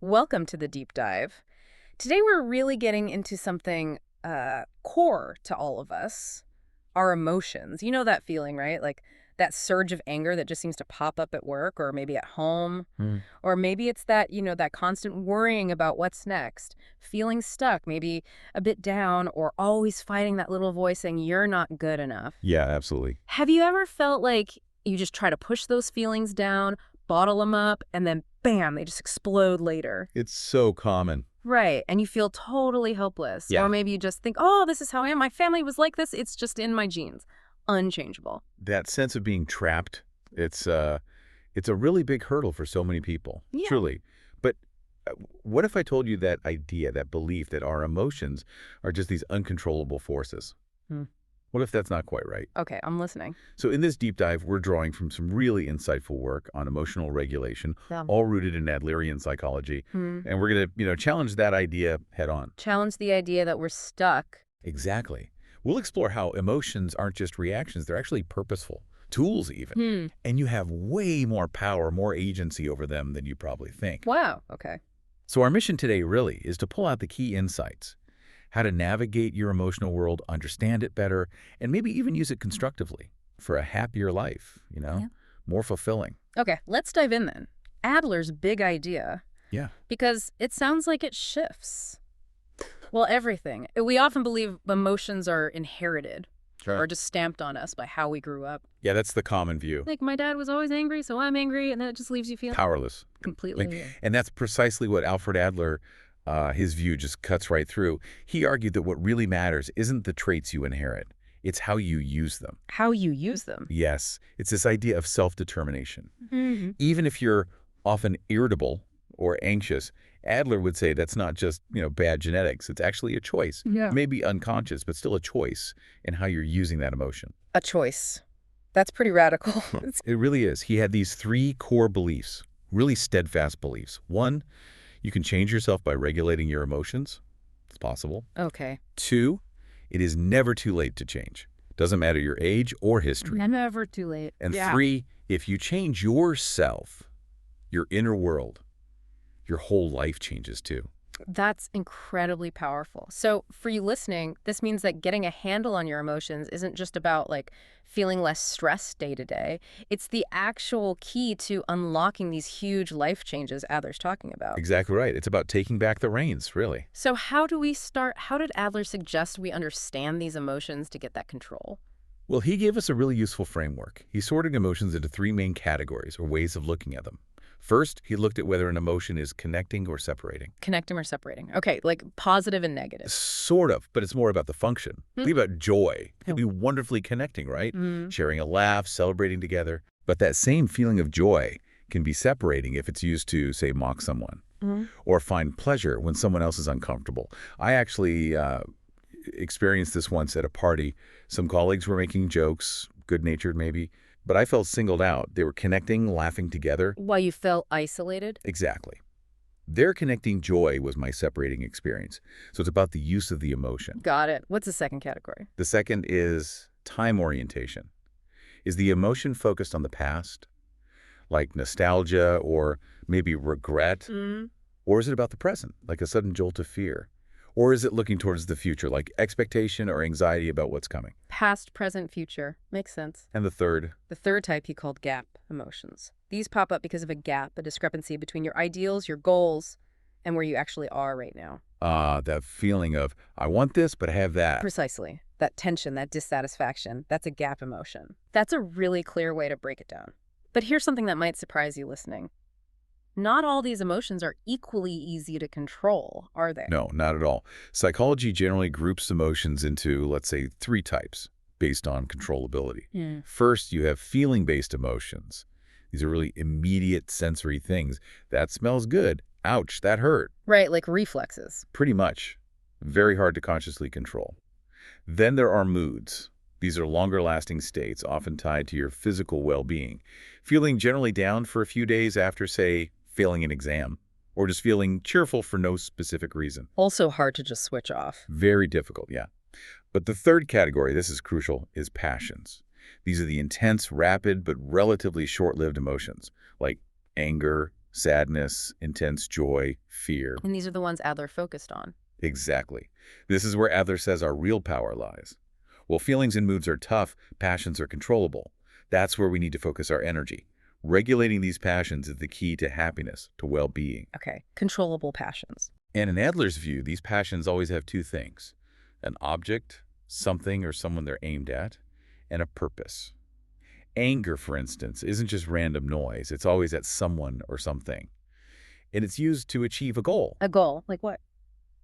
Welcome to the deep dive. Today we're really getting into something core to all of us, our emotions. You know that feeling, right? Like that surge of anger that just seems to pop up at work or maybe at home. Mm. Or maybe it's that, that constant worrying about what's next, feeling stuck, maybe a bit down, or always fighting that little voice saying you're not good enough. Yeah, absolutely. Have you ever felt like you just try to push those feelings down, bottle them up, and then bam, they just explode later? It's so common. Right, and you feel totally helpless. Or Yeah. maybe you just think, oh, this is how I am. My family was like this. It's just in my genes. Unchangeable. That sense of being trapped, it's a really big hurdle for so many people, Yeah. truly. But what if I told you that idea, that belief that our emotions are just these uncontrollable forces? Hmm. What if that's not quite right? Okay, I'm listening. So in this deep dive, we're drawing from some really insightful work on emotional regulation, Yeah. all rooted in Adlerian psychology. Hmm. And we're going to, challenge that idea head on. Challenge the idea that we're stuck. Exactly. We'll explore how emotions aren't just reactions, they're actually purposeful, tools even. Hmm. And you have way more power, more agency over them than you probably think. Wow. Okay. So our mission today really is to pull out the key insights, how to navigate your emotional world, understand it better, and maybe even use it constructively for a happier life, Yeah. more fulfilling. Okay, let's dive in then. Adler's big idea, Yeah. because it sounds like it shifts. Well, everything. We often believe emotions are inherited or just stamped on us by how we grew up. Yeah, that's the common view. Like, my dad was always angry, so I'm angry, and then it just leaves you feeling Powerless. completely. And that's precisely what Alfred Adler, his view just cuts right through. He argued that what really matters isn't the traits you inherit, it's how you use them. How you use them. Yes, it's this idea of self-determination. Mm-hmm. Even if you're often irritable or anxious, Adler would say that's not just, bad genetics. It's actually a choice. Yeah. Maybe unconscious, but still a choice in how you're using that emotion. A choice. That's pretty radical. It really is. He had these three core beliefs, really steadfast beliefs. One, you can change yourself by regulating your emotions. It's possible. Okay. Two, it is never too late to change. Doesn't matter your age or history. Never too late. And Yeah. three, if you change yourself, your inner world, your whole life changes too. That's incredibly powerful. So for you listening, this means that getting a handle on your emotions isn't just about like feeling less stressed day to day. It's the actual key to unlocking these huge life changes Adler's talking about. Exactly right. It's about taking back the reins, really. So how do we start? How did Adler suggest we understand these emotions to get that control? Well, he gave us a really useful framework. He sorted emotions into three main categories or ways of looking at them. First, he looked at whether an emotion is connecting or separating. Connecting or separating? Okay, like positive and negative. Sort of, but it's more about the function. Think about joy. It can be wonderfully connecting, right? Mm. Sharing a laugh, celebrating together. But that same feeling of joy can be separating if it's used to, say, mock someone or find pleasure when someone else is uncomfortable. I actually experienced this once at a party. Some colleagues were making jokes, good-natured maybe, but I felt singled out. They were connecting, laughing together. Why you felt isolated? Exactly. Their connecting joy was my separating experience. So it's about the use of the emotion. Got it. What's the second category? The second is time orientation. Is the emotion focused on the past, like nostalgia or maybe regret? Or is it about the present, like a sudden jolt of fear? Or is it looking towards the future, like expectation or anxiety about what's coming? Past, present, future. Makes sense. And the third, The third type he called gap emotions. These pop up because of a gap, a discrepancy between your ideals, your goals, and where you actually are right now. that feeling of, I want this, but I have that. Precisely. That tension, that dissatisfaction, that's a gap emotion. That's a really clear way to break it down. But here's something that might surprise you listening. Not all these emotions are equally easy to control, are they? No, not at all. Psychology generally groups emotions into, let's say, three types based on controllability. Yeah. First, you have feeling-based emotions. These are really immediate sensory things. That smells good. Ouch, that hurt. Right, like reflexes. Pretty much. Very hard to consciously control. Then there are moods. These are longer-lasting states, often tied to your physical well-being. Feeling generally down for a few days after, say, failing an exam, or just feeling cheerful for no specific reason. Also hard to just switch off. Very difficult, yeah. But the third category, this is crucial, is passions. These are the intense, rapid, but relatively short-lived emotions, like anger, sadness, intense joy, fear. And these are the ones Adler focused on. Exactly. This is where Adler says our real power lies. While feelings and moods are tough, passions are controllable. That's where we need to focus our energy. Regulating these passions is the key to happiness, to well-being. Okay, controllable passions. And in Adler's view, these passions always have two things: an object, something or someone they're aimed at, and a purpose. Anger, for instance, isn't just random noise. It's always at someone or something. And it's used to achieve a goal. A goal, like what?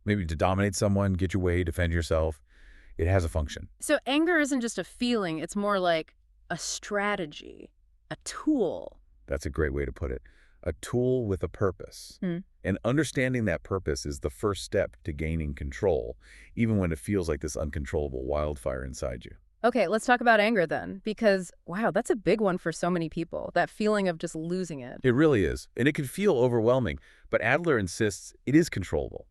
Maybe to dominate someone, get your way, defend yourself. It has a function. So anger isn't just a feeling, it's more like a strategy, a tool. That's a great way to put it. A tool with a purpose. Hmm. And understanding that purpose is the first step to gaining control, even when it feels like this uncontrollable wildfire inside you. Okay, let's talk about anger then, because, wow, that's a big one for so many people, that feeling of just losing it. It really is. And it can feel overwhelming, but Adler insists it is controllable.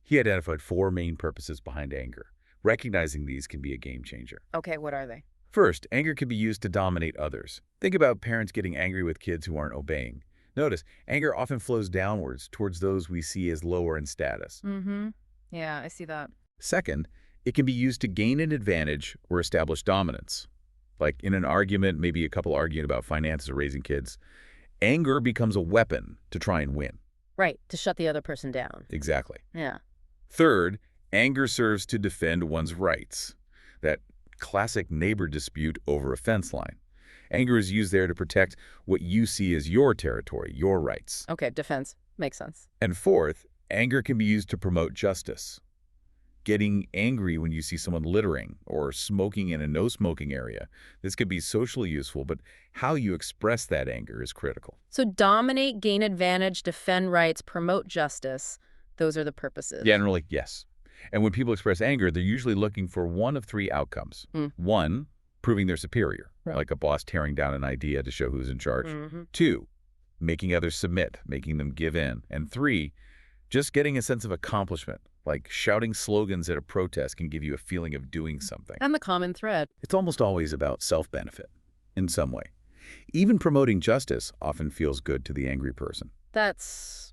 He identified 4 main purposes behind anger. Recognizing these can be a game changer. Okay, what are they? First, anger can be used to dominate others. Think about parents getting angry with kids who aren't obeying. Notice, anger often flows downwards towards those we see as lower in status. Mm-hmm. Yeah, I see that. Second, it can be used to gain an advantage or establish dominance. Like in an argument, maybe a couple arguing about finances or raising kids, anger becomes a weapon to try and win. Right, to shut the other person down. Exactly. Yeah. Third, anger serves to defend one's rights. That classic neighbor dispute over a fence line. Anger is used there to protect what you see as your territory, your rights. Okay, defense. Makes sense. And fourth, anger can be used to promote justice. Getting angry when you see someone littering or smoking in a no-smoking area. This could be socially useful, but how you express that anger is critical. So dominate, gain advantage, defend rights, promote justice. Those are the purposes. Generally, yes. And when people express anger, they're usually looking for one of 3 outcomes. 1, proving they're superior, like a boss tearing down an idea to show who's in charge. 2, making others submit, making them give in. And 3, just getting a sense of accomplishment, like shouting slogans at a protest can give you a feeling of doing something. And the common thread. It's almost always about self-benefit in some way. Even promoting justice often feels good to the angry person. That's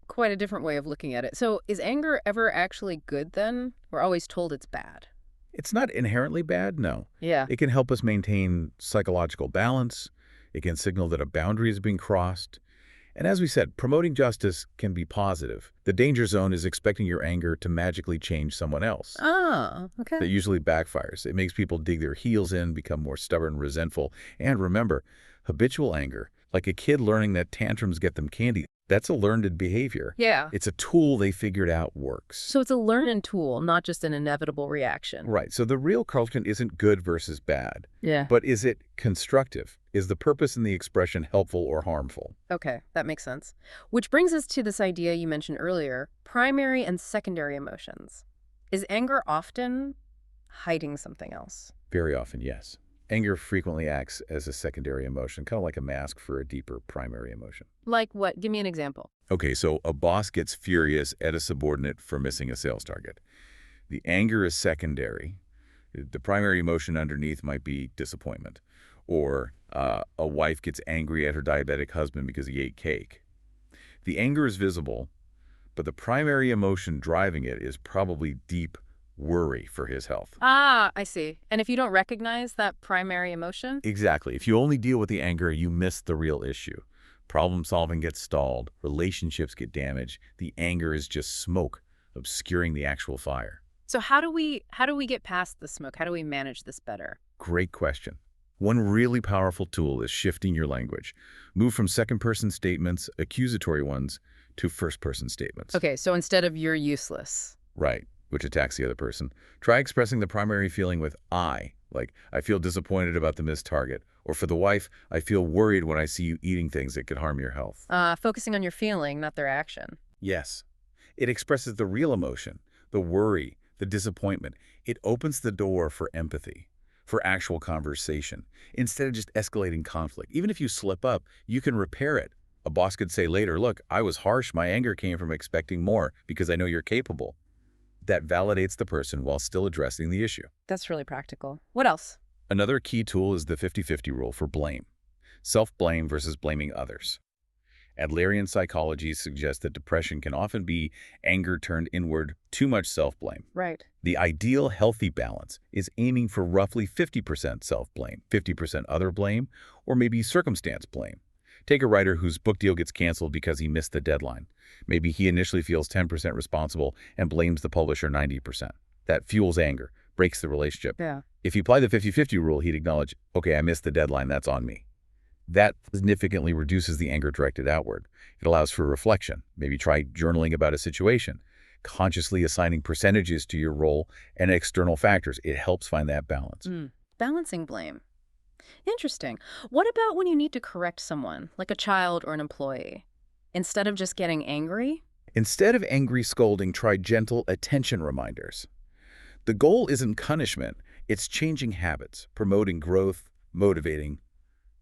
quite a different way of looking at it. So is anger ever actually good then? We're always told it's bad. It's not inherently bad, no. Yeah. It can help us maintain psychological balance. It can signal that a boundary is being crossed. And as we said, promoting justice can be positive. The danger zone is expecting your anger to magically change someone else. Ah, okay. That usually backfires. It makes people dig their heels in, become more stubborn, resentful. And remember, habitual anger, like a kid learning that tantrums get them candy, that's a learned behavior. Yeah. It's a tool they figured out works. So it's a learned tool, not just an inevitable reaction. Right. So the real question isn't good versus bad. Yeah. But is it constructive? Is the purpose in the expression helpful or harmful? Okay, that makes sense. Which brings us to this idea you mentioned earlier, primary and secondary emotions. Is anger often hiding something else? Very often, yes. Anger frequently acts as a secondary emotion, kind of like a mask for a deeper primary emotion. Like what? Give me an example. Okay, so a boss gets furious at a subordinate for missing a sales target. The anger is secondary. The primary emotion underneath might be disappointment. Or a wife gets angry at her diabetic husband because he ate cake. The anger is visible, but the primary emotion driving it is probably deep worry for his health. Ah, I see. And if you don't recognize that primary emotion? Exactly. If you only deal with the anger, you miss the real issue. Problem solving gets stalled, relationships get damaged. The anger is just smoke, obscuring the actual fire. So how do we get past the smoke? How do we manage this better? Great question. One really powerful tool is shifting your language. Move from second-person statements, accusatory ones, to first-person statements. Okay, so instead of "you're useless." Right, which attacks the other person. Try expressing the primary feeling with I, like, I feel disappointed about the missed target. Or for the wife, I feel worried when I see you eating things that could harm your health. Focusing on your feeling, not their action. Yes. It expresses the real emotion, the worry, the disappointment. It opens the door for empathy, for actual conversation, instead of just escalating conflict. Even if you slip up, you can repair it. A boss could say later, look, I was harsh. My anger came from expecting more because I know you're capable. That validates the person while still addressing the issue. That's really practical. What else? Another key tool is the 50-50 rule for blame. Self-blame versus blaming others. Adlerian psychology suggests that depression can often be anger turned inward, too much self-blame. Right. The ideal healthy balance is aiming for roughly 50% self-blame, 50% other blame, or maybe circumstance blame. Take a writer whose book deal gets canceled because he missed the deadline. Maybe he initially feels 10% responsible and blames the publisher 90%. That fuels anger, breaks the relationship. Yeah. If he applied the 50-50 rule, he'd acknowledge, okay, I missed the deadline, that's on me. That significantly reduces the anger directed outward. It allows for reflection. Maybe try journaling about a situation, consciously assigning percentages to your role and external factors. It helps find that balance. Balancing blame. Interesting. What about when you need to correct someone, like a child or an employee? Instead of just getting angry? Instead of angry scolding, try gentle attention reminders. The goal isn't punishment, it's changing habits, promoting growth, motivating,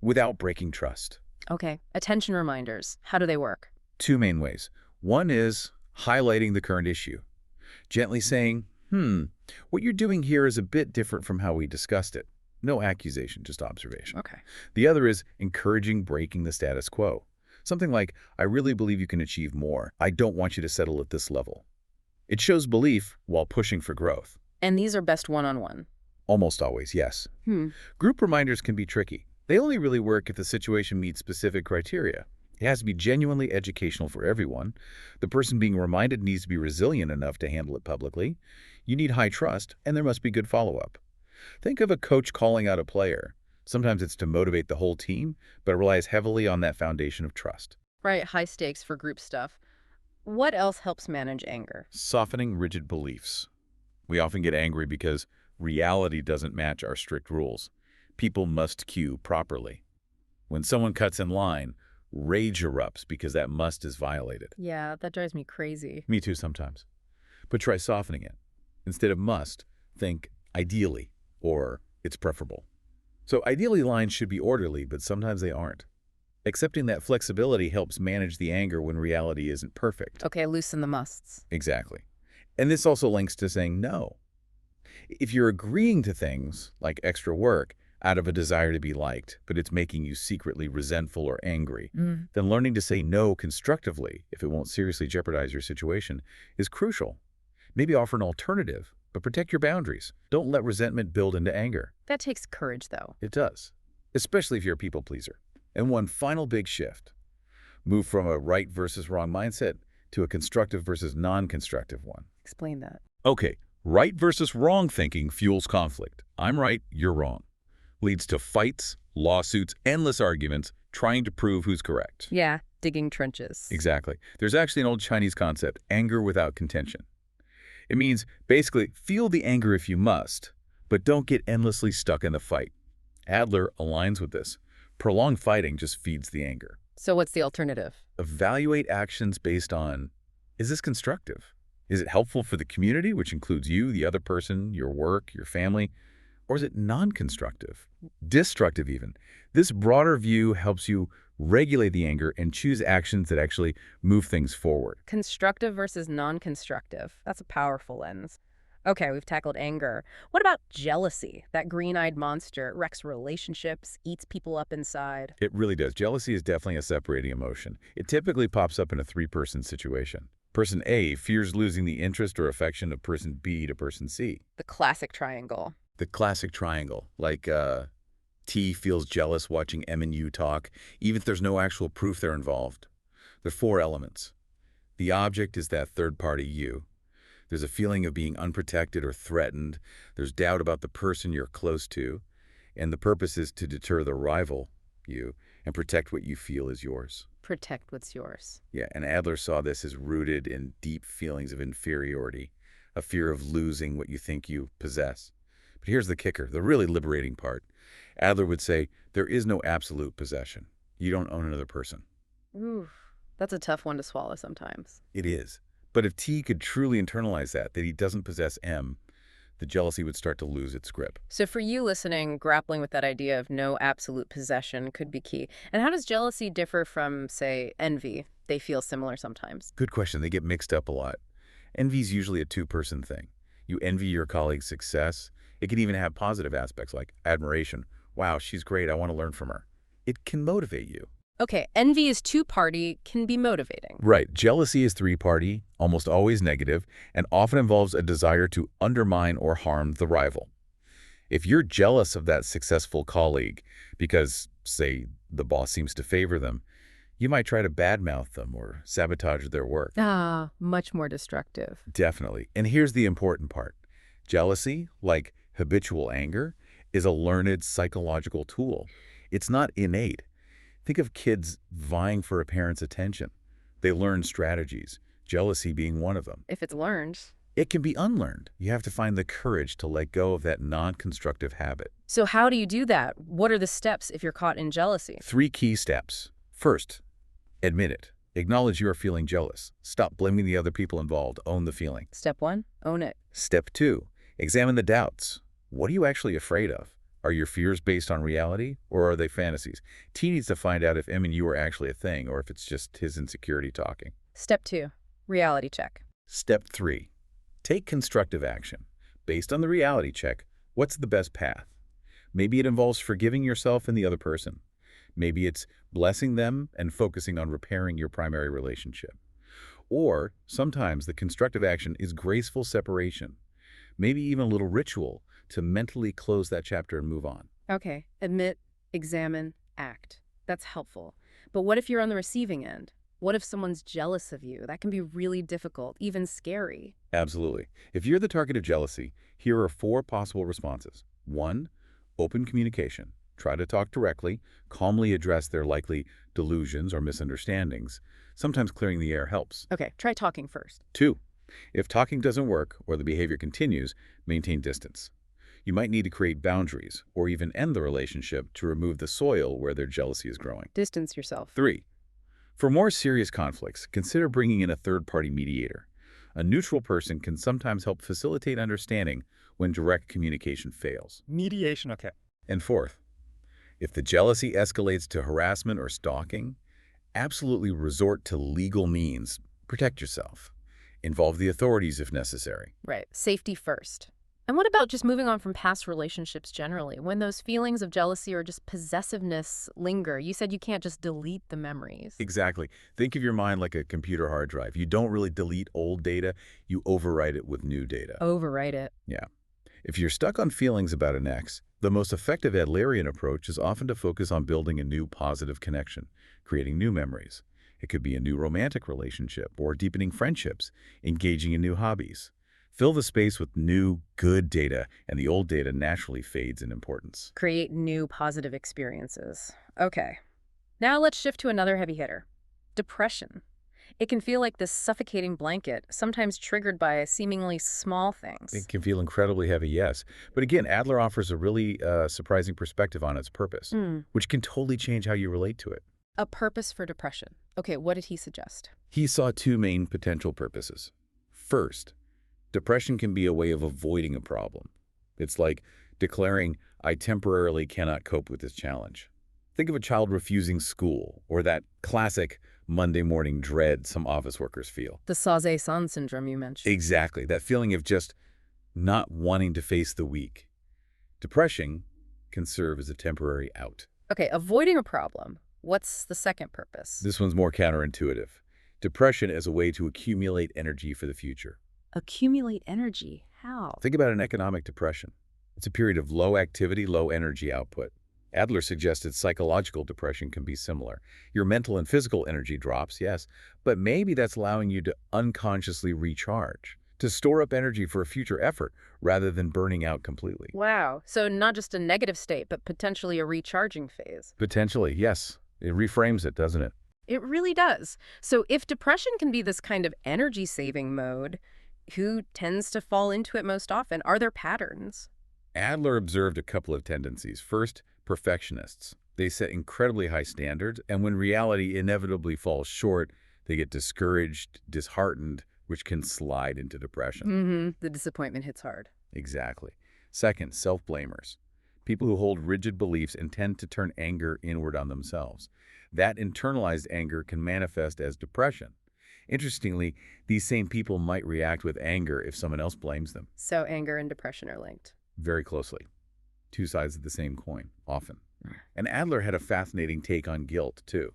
without breaking trust. Okay, attention reminders. How do they work? Two main ways. One is highlighting the current issue, gently saying, what you're doing here is a bit different from how we discussed it. No accusation, just observation. Okay. The other is encouraging breaking the status quo. Something like, I really believe you can achieve more. I don't want you to settle at this level. It shows belief while pushing for growth. And these are best one-on-one? Almost always, yes. Group reminders can be tricky. They only really work if the situation meets specific criteria. It has to be genuinely educational for everyone. The person being reminded needs to be resilient enough to handle it publicly. You need high trust, and there must be good follow-up. Think of a coach calling out a player. Sometimes it's to motivate the whole team, but it relies heavily on that foundation of trust. Right, high stakes for group stuff. What else helps manage anger? Softening rigid beliefs. We often get angry because reality doesn't match our strict rules. People must cue properly. When someone cuts in line, rage erupts because that must is violated. Yeah, that drives me crazy. Me too sometimes. But try softening it. Instead of must, think ideally, or it's preferable. So ideally lines should be orderly, but sometimes they aren't. Accepting that flexibility helps manage the anger when reality isn't perfect. Okay, loosen the musts. Exactly. And this also links to saying no. If you're agreeing to things, like extra work, out of a desire to be liked, but it's making you secretly resentful or angry, then learning to say no constructively, if it won't seriously jeopardize your situation, is crucial. Maybe offer an alternative, but protect your boundaries. Don't let resentment build into anger. That takes courage, though. It does, especially if you're a people pleaser. And one final big shift. Move from a right versus wrong mindset to a constructive versus non-constructive one. Explain that. Okay, right versus wrong thinking fuels conflict. I'm right, you're wrong. Leads to fights, lawsuits, endless arguments, trying to prove who's correct. Yeah, digging trenches. Exactly. There's actually an old Chinese concept, anger without contention. It means basically feel the anger if you must, but don't get endlessly stuck in the fight. Adler aligns with this. Prolonged fighting just feeds the anger. So what's the alternative? Evaluate actions based on, is this constructive? Is it helpful for the community, which includes you, the other person, your work, your family? Or is it non-constructive, destructive even? This broader view helps you regulate the anger and choose actions that actually move things forward. Constructive versus non-constructive. That's a powerful lens. Okay, we've tackled anger. What about jealousy? That green-eyed monster wrecks relationships, eats people up inside. It really does. Jealousy is definitely a separating emotion. It typically pops up in a three-person situation. Person A fears losing the interest or affection of person B to person C. The classic triangle. The classic triangle, like T feels jealous watching M and U talk, even if there's no actual proof they're involved. There are four elements. The object is that third party you. There's a feeling of being unprotected or threatened. There's doubt about the person you're close to. And the purpose is to deter the rival, you, and protect what you feel is yours. Protect what's yours. Yeah, and Adler saw this as rooted in deep feelings of inferiority, a fear of losing what you think you possess. But here's the kicker, the really liberating part. Adler would say, there is no absolute possession. You don't own another person. Ooh, that's a tough one to swallow sometimes. It is. But if T could truly internalize that he doesn't possess M, the jealousy would start to lose its grip. So for you listening, grappling with that idea of no absolute possession could be key. And how does jealousy differ from, say, envy? They feel similar sometimes. Good question. They get mixed up a lot. Envy is usually a two-person thing. You envy your colleague's success. It can even have positive aspects like admiration. Wow, she's great. I want to learn from her. It can motivate you. Okay, envy is two-party, can be motivating. Right. Jealousy is three-party, almost always negative, and often involves a desire to undermine or harm the rival. If you're jealous of that successful colleague because, say, the boss seems to favor them, you might try to badmouth them or sabotage their work. Ah, much more destructive. Definitely. And here's the important part. Jealousy, like habitual anger, is a learned psychological tool. It's not innate. Think of kids vying for a parent's attention. They learn strategies, jealousy being one of them. If it's learned. It can be unlearned. You have to find the courage to let go of that non-constructive habit. So how do you do that? What are the steps if you're caught in jealousy? 3 key steps. First, admit it. Acknowledge you are feeling jealous. Stop blaming the other people involved. Own the feeling. Step 1, own it. Step 2, examine the doubts. What are you actually afraid of? Are your fears based on reality, or are they fantasies? T needs to find out if M and you are actually a thing, or if it's just his insecurity talking. Step 2, reality check. Step 3, take constructive action. Based on the reality check, what's the best path? Maybe it involves forgiving yourself and the other person. Maybe it's blessing them and focusing on repairing your primary relationship. Or sometimes the constructive action is graceful separation, maybe even a little ritual to mentally close that chapter and move on. Okay, admit, examine, act. That's helpful. But what if you're on the receiving end? What if someone's jealous of you? That can be really difficult, even scary. Absolutely. If you're the target of jealousy, here are 4 possible responses. 1, open communication. Try to talk directly, calmly address their likely delusions or misunderstandings. Sometimes clearing the air helps. Okay, try talking first. 2, if talking doesn't work or the behavior continues, maintain distance. You might need to create boundaries or even end the relationship to remove the soil where their jealousy is growing. Distance yourself. 3, for more serious conflicts, consider bringing in a third-party mediator. A neutral person can sometimes help facilitate understanding when direct communication fails. Mediation, okay. And 4th, if the jealousy escalates to harassment or stalking, absolutely resort to legal means. Protect yourself. Involve the authorities if necessary. Right, safety first. And what about just moving on from past relationships generally? When those feelings of jealousy or just possessiveness linger, you said you can't just delete the memories. Exactly. Think of your mind like a computer hard drive. You don't really delete old data, you overwrite it with new data. Overwrite it. Yeah. If you're stuck on feelings about an ex, the most effective Adlerian approach is often to focus on building a new positive connection, creating new memories. It could be a new romantic relationship or deepening friendships, engaging in new hobbies. Fill the space with new, good data, and the old data naturally fades in importance. Create new positive experiences. Okay. Now let's shift to another heavy hitter. Depression. It can feel like this suffocating blanket, sometimes triggered by seemingly small things. It can feel incredibly heavy, yes. But again, Adler offers a really surprising perspective on its purpose, which can totally change how you relate to it. A purpose for depression. Okay, what did he suggest? He saw 2 main potential purposes. First, depression can be a way of avoiding a problem. It's like declaring, I temporarily cannot cope with this challenge. Think of a child refusing school, or that classic Monday morning dread some office workers feel. The Saze-san syndrome you mentioned. Exactly, that feeling of just not wanting to face the week. Depression can serve as a temporary out. Okay, avoiding a problem. What's the second purpose? This one's more counterintuitive. Depression as a way to accumulate energy for the future. Accumulate energy. How? Think about an economic depression. It's a period of low activity, low energy output. Adler suggested psychological depression can be similar. Your mental and physical energy drops, yes, but maybe that's allowing you to unconsciously recharge, to store up energy for a future effort rather than burning out completely. Wow. So not just a negative state, but potentially a recharging phase. Potentially, yes. It reframes it, doesn't it? It really does. So if depression can be this kind of energy-saving mode, who tends to fall into it most often? Are there patterns? Adler observed a couple of tendencies. First, perfectionists. They set incredibly high standards, and when reality inevitably falls short, they get discouraged, disheartened, which can slide into depression. The disappointment hits hard. Exactly. Second, self-blamers. People who hold rigid beliefs and tend to turn anger inward on themselves. That internalized anger can manifest as depression. Interestingly, these same people might react with anger if someone else blames them. So anger and depression are linked. Very closely. 2 sides of the same coin, often. And Adler had a fascinating take on guilt, too.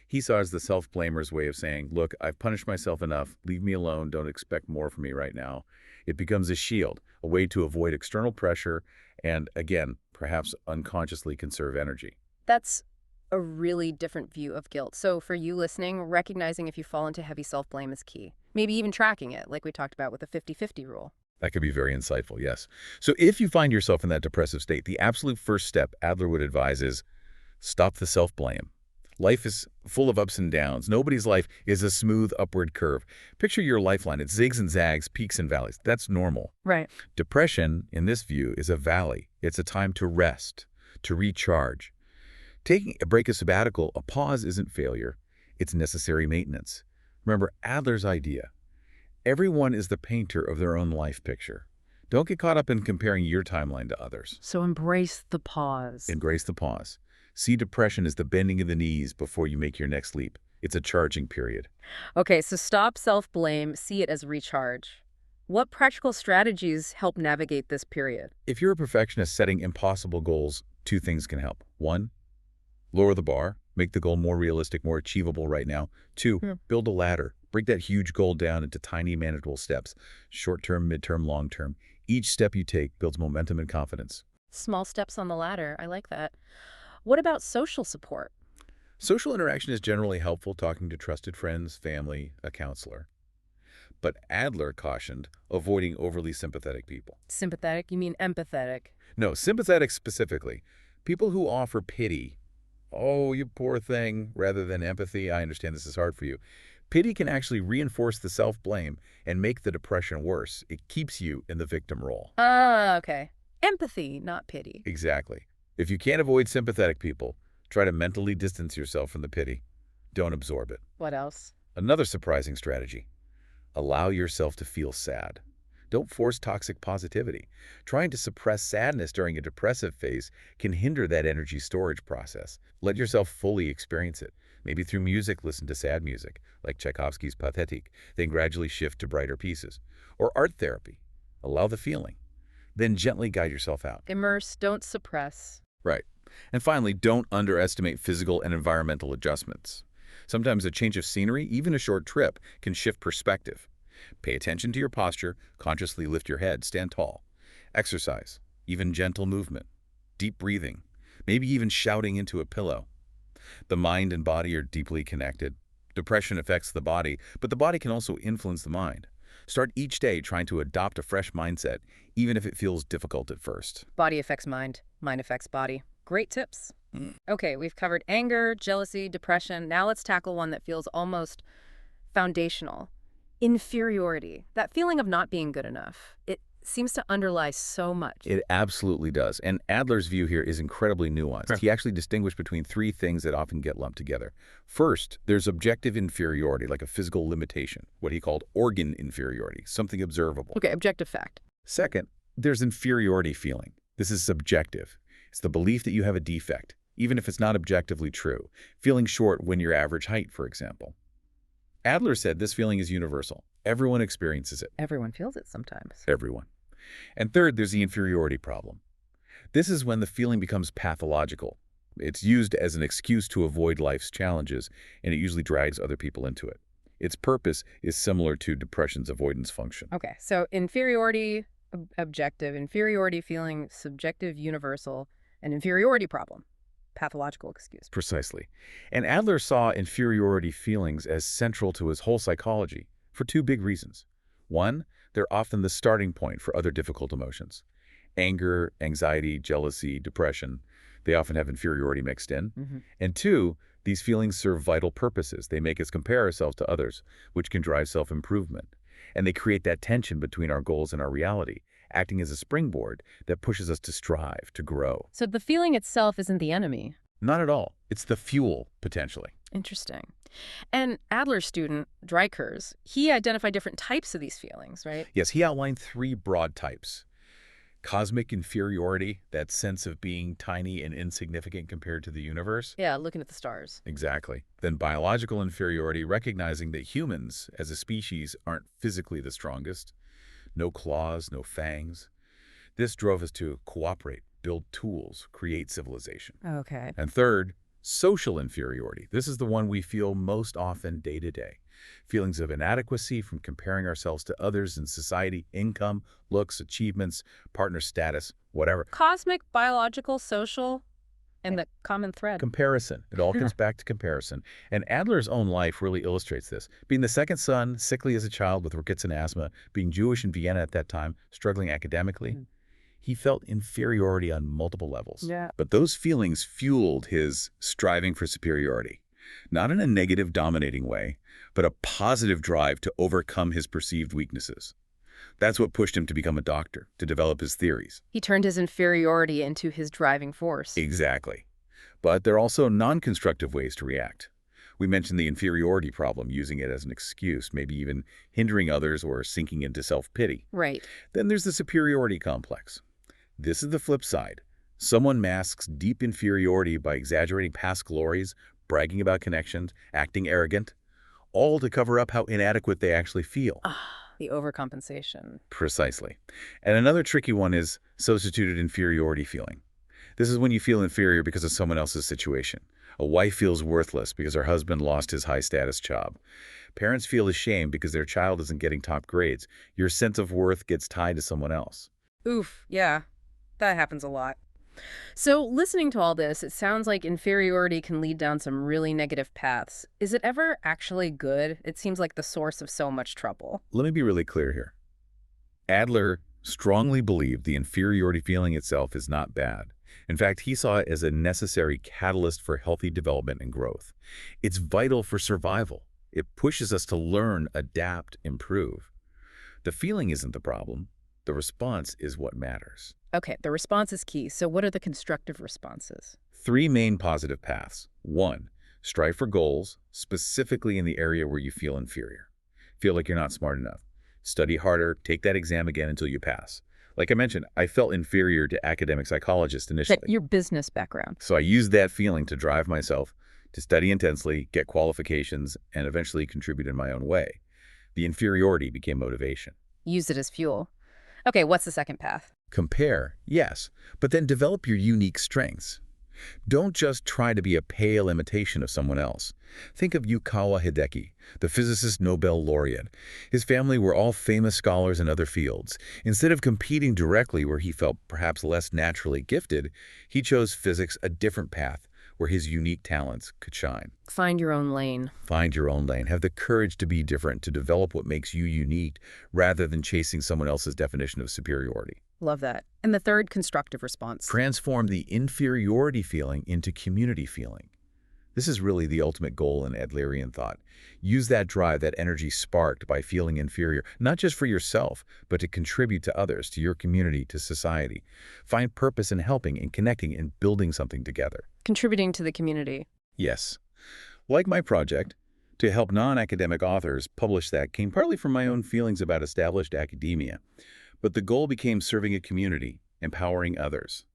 He saw it as the self-blamer's way of saying, look, I've punished myself enough. Leave me alone. Don't expect more from me right now. It becomes a shield, a way to avoid external pressure and, again, perhaps unconsciously conserve energy. That's a really different view of guilt. So for you listening, recognizing if you fall into heavy self-blame is key. Maybe even tracking it, like we talked about with the 50-50 rule. That could be very insightful, yes. So if you find yourself in that depressive state, the absolute first step Adler would advise is stop the self-blame. Life is full of ups and downs. Nobody's life is a smooth upward curve. Picture your lifeline. It zigs and zags, peaks and valleys. That's normal. Right. Depression, in this view, is a valley. It's a time to rest, to recharge. Taking a break, a sabbatical, a pause isn't failure. It's necessary maintenance. Remember Adler's idea. Everyone is the painter of their own life picture. Don't get caught up in comparing your timeline to others. So embrace the pause. Embrace the pause. See depression as the bending of the knees before you make your next leap. It's a charging period. Okay, so stop self-blame, see it as recharge. What practical strategies help navigate this period? If you're a perfectionist setting impossible goals, two things can help. One, lower the bar. Make the goal more realistic, more achievable right now. Two, build a ladder. Break that huge goal down into tiny, manageable steps. Short-term, mid-term, long-term. Each step you take builds momentum and confidence. Small steps on the ladder. I like that. What about social support? Social interaction is generally helpful, talking to trusted friends, family, a counselor. But Adler cautioned avoiding overly sympathetic people. Sympathetic? You mean empathetic? No, sympathetic specifically. People who offer pity. Oh, you poor thing, rather than empathy. I understand this is hard for you. Pity can actually reinforce the self-blame and make the depression worse. It keeps you in the victim role. Ah, okay. Empathy, not pity. Exactly. If you can't avoid sympathetic people, try to mentally distance yourself from the pity. Don't absorb it. What else? Another surprising strategy. Allow yourself to feel sad. Don't force toxic positivity. Trying to suppress sadness during a depressive phase can hinder that energy storage process. Let yourself fully experience it. Maybe through music, listen to sad music, like Tchaikovsky's Pathetique, then gradually shift to brighter pieces. Or art therapy. Allow the feeling. Then gently guide yourself out. Immerse, don't suppress. Right. And finally, don't underestimate physical and environmental adjustments. Sometimes a change of scenery, even a short trip, can shift perspective. Pay attention to your posture, consciously lift your head, stand tall. Exercise, even gentle movement, deep breathing, maybe even shouting into a pillow. The mind and body are deeply connected. Depression affects the body, but the body can also influence the mind. Start each day trying to adopt a fresh mindset, even if it feels difficult at first. Body affects mind, mind affects body. Great tips. Okay, we've covered anger, jealousy, depression. Now let's tackle one that feels almost foundational. Inferiority. That feeling of not being good enough. It seems to underlie so much. It absolutely does. And Adler's view here is incredibly nuanced. Sure. He actually distinguished between three things that often get lumped together. First, there's objective inferiority, like a physical limitation, what he called organ inferiority, something observable. Okay, objective fact. Second, there's inferiority feeling. This is subjective. It's the belief that you have a defect, even if it's not objectively true. Feeling short when you're average height, for example. Adler said this feeling is universal. Everyone experiences it. Everyone feels it sometimes. Everyone. And third, there's the inferiority problem. This is when the feeling becomes pathological. It's used as an excuse to avoid life's challenges, and it usually drags other people into it. Its purpose is similar to depression's avoidance function. Okay, so inferiority, objective, inferiority feeling, subjective, universal, and inferiority problem, pathological excuse. Precisely. And Adler saw inferiority feelings as central to his whole psychology for two big reasons. One, they're often the starting point for other difficult emotions. Anger, anxiety, jealousy, depression, they often have inferiority mixed in. And two, these feelings serve vital purposes. They make us compare ourselves to others, which can drive self-improvement. And they create that tension between our goals and our reality, acting as a springboard that pushes us to strive, to grow. So the feeling itself isn't the enemy. Not at all. It's the fuel, potentially. Interesting. And Adler's student, Dreikers, he identified different types of these feelings, right? Yes, he outlined three broad types. Cosmic inferiority, that sense of being tiny and insignificant compared to the universe. Yeah, looking at the stars. Exactly. Then biological inferiority, recognizing that humans, as a species, aren't physically the strongest. No claws, no fangs. This drove us to cooperate, build tools, create civilization. Okay. And third, Social inferiority. This is the one we feel most often day to day. Feelings of inadequacy from comparing ourselves to others in society, income, looks, achievements, partner status, whatever. Cosmic, biological, social, and the common thread. Comparison. It all comes back to comparison. And Adler's own life really illustrates this. Being the second son, sickly as a child with rickets and asthma, being Jewish in Vienna at that time, struggling academically, he felt inferiority on multiple levels. Yeah. But those feelings fueled his striving for superiority. Not in a negative, dominating way, but a positive drive to overcome his perceived weaknesses. That's what pushed him to become a doctor, to develop his theories. He turned his inferiority into his driving force. Exactly. But there are also non-constructive ways to react. We mentioned the inferiority problem, using it as an excuse, maybe even hindering others or sinking into self-pity. Right. Then there's the superiority complex. This is the flip side. Someone masks deep inferiority by exaggerating past glories, bragging about connections, acting arrogant, all to cover up how inadequate they actually feel. The overcompensation. Precisely. And another tricky one is substituted inferiority feeling. This is when you feel inferior because of someone else's situation. A wife feels worthless because her husband lost his high-status job. Parents feel ashamed because their child isn't getting top grades. Your sense of worth gets tied to someone else. Oof, yeah. That happens a lot. So listening to all this, it sounds like inferiority can lead down some really negative paths. Is it ever actually good? It seems like the source of so much trouble. Let me be really clear here. Adler strongly believed the inferiority feeling itself is not bad. In fact, he saw it as a necessary catalyst for healthy development and growth. It's vital for survival. It pushes us to learn, adapt, improve. The feeling isn't the problem. The response is what matters. Okay, the response is key. So what are the constructive responses? 3 main positive paths. 1, strive for goals, specifically in the area where you feel inferior. Feel like you're not smart enough. Study harder, take that exam again until you pass. Like I mentioned, I felt inferior to academic psychologists initially. Your business background. So I used that feeling to drive myself to study intensely, get qualifications, and eventually contribute in my own way. The inferiority became motivation. Use it as fuel. Okay, what's the second path? Compare, yes, but then develop your unique strengths. Don't just try to be a pale imitation of someone else. Think of Yukawa Hideki, the physicist Nobel laureate. His family were all famous scholars in other fields. Instead of competing directly where he felt perhaps less naturally gifted, he chose physics, a different path where his unique talents could shine. Find your own lane. Find your own lane. Have the courage to be different, to develop what makes you unique, rather than chasing someone else's definition of superiority. Love that. And the third constructive response. Transform the inferiority feeling into community feeling. This is really the ultimate goal in Adlerian thought. Use that drive, that energy sparked by feeling inferior, not just for yourself, but to contribute to others, to your community, to society. Find purpose in helping, in connecting, in building something together. Contributing to the community. Yes. Like my project, to help non-academic authors publish that came partly from my own feelings about established academia. But the goal became serving a community, empowering others.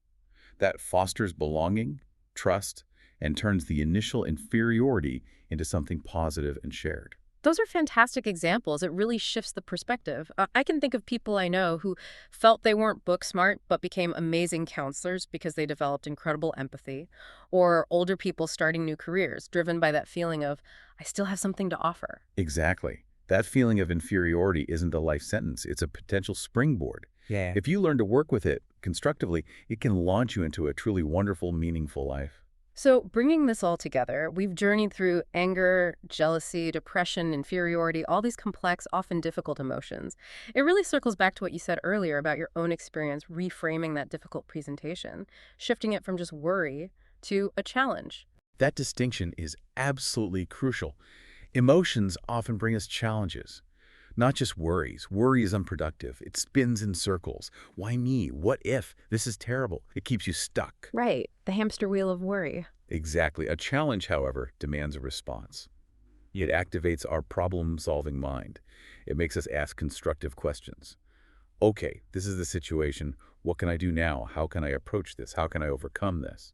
That fosters belonging, trust, and turns the initial inferiority into something positive and shared. Those are fantastic examples. It really shifts the perspective. I can think of people I know who felt they weren't book smart but became amazing counselors because they developed incredible empathy, or older people starting new careers driven by that feeling of, I still have something to offer. Exactly. That feeling of inferiority isn't a life sentence. It's a potential springboard. Yeah. If you learn to work with it constructively, it can launch you into a truly wonderful, meaningful life. So bringing this all together, we've journeyed through anger, jealousy, depression, inferiority, all these complex, often difficult emotions. It really circles back to what you said earlier about your own experience reframing that difficult presentation, shifting it from just worry to a challenge. That distinction is absolutely crucial. Emotions often bring us challenges, not just worries. Worry is unproductive. It spins in circles. Why me? What if? This is terrible. It keeps you stuck. Right. The hamster wheel of worry. Exactly. A challenge, however, demands a response. It activates our problem-solving mind. It makes us ask constructive questions. Okay, this is the situation. What can I do now? How can I approach this? How can I overcome this?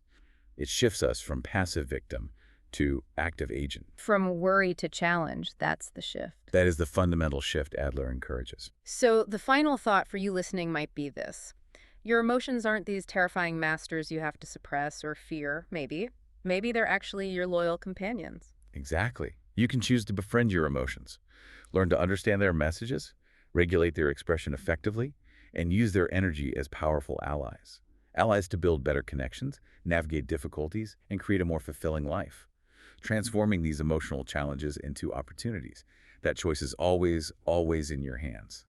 It shifts us from passive victim to active agent. From worry to challenge, that's the shift. That is the fundamental shift Adler encourages. So the final thought for you listening might be this. Your emotions aren't these terrifying masters you have to suppress or fear, maybe. Maybe they're actually your loyal companions. Exactly. You can choose to befriend your emotions, learn to understand their messages, regulate their expression effectively, and use their energy as powerful allies. Allies to build better connections, navigate difficulties, and create a more fulfilling life. Transforming these emotional challenges into opportunities. That choice is always, always in your hands.